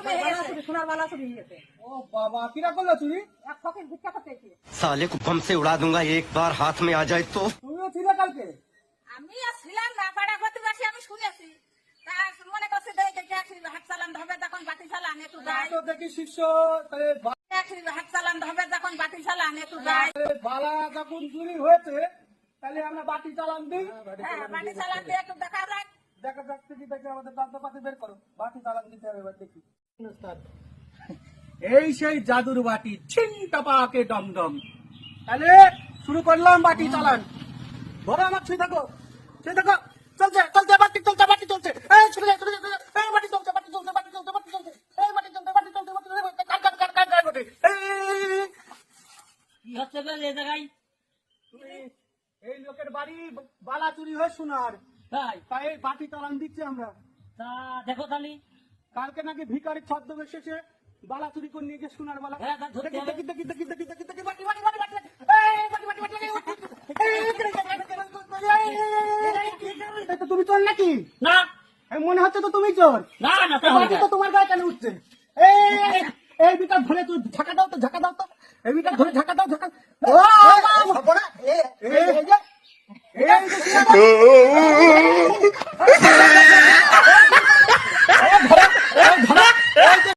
চুরি হয়ে গেছে, সোনার বালা চুরি হয়ে গেছে। ও বাবা, কিরা করলো চুরি? এক ফকির ভিক্ষা করতে এসে। साले को बम से उड़ा दूंगा एक बार हाथ में आ जाए तो। তুমিও ছিলে কালকে? আমি আর ছিলাম না, পাড়া প্রতিবাসী আমি শুনেছি। তা মনে করছি দেখে হাত চালান ধবে যখন বাতি চালান একটু যাই, তো দেখি শিষ্য তাহলে হাত চালান ধবে যখন বাতি চালান একটু যাই। বালা যখন চুরি হয়েছে তাহলে আমরা বাটি চালান দিই। হ্যাঁ, বাতি চালান দিয়ে একটু দেখা যায়। দেখা যাচ্ছে কি, দেখে আমাদের যন্ত্রপাতি বের করো, বাটি চালান দিতে হবে। এবার দেখি। এই সেই জাদুর বাটি, ছিন টাপাকে দমদম। তাহলে শুরু করলাম বাটি চালান। ধরো আমার ছুঁয়ে থাকো, ছুঁয়ে থাকো। চলছে চলছে, বাটি চলছে, বাটি চলছে। এই ছুঁয়ে যায়, ছুঁয়ে যায়, এই বাটি চলছে, বাটি চলছে, বাটি চলছে, বাটি চলছে, এই বাটি চলছে, বাটি চলছে, বাটি চলছে, কাট কাট কাট কাট কাট বাটি। কি হচ্ছে বে এই জায়গায়? এই লোকের বাড়ি বালা চুরি হয় সোনার, তাই তাই বাটি চালান দিচ্ছি আমরা। তা দেখো তালি। কালকে নাকি ভিখারি ছদ্মবেশ এসে বালা চুরি করে নিয়ে গিয়ে সোনার বালা। হ্যাঁ, তা ধরতে দেখি, হবে। দেখি, দেখি, দেখি, দেখি, দেখি, দেখি, বাটি, বাটি, বাটি, বাটি, এই, বাটি, বাটি, বাটি, এই, এই তো তুমি চোর নাকি? না এই মনে হচ্ছে তো তুমি চোর। না না এই বাটি তো তোমার গায়ে কেন উঠছে? এই, এই বিটা ধরে তুই ঝাঁকা দাও তো, ঝাঁকা দাও তো। এই বিটা ধরে ঝাঁকা দাও, ঝাঁকা। ও, এই যে, এই যে,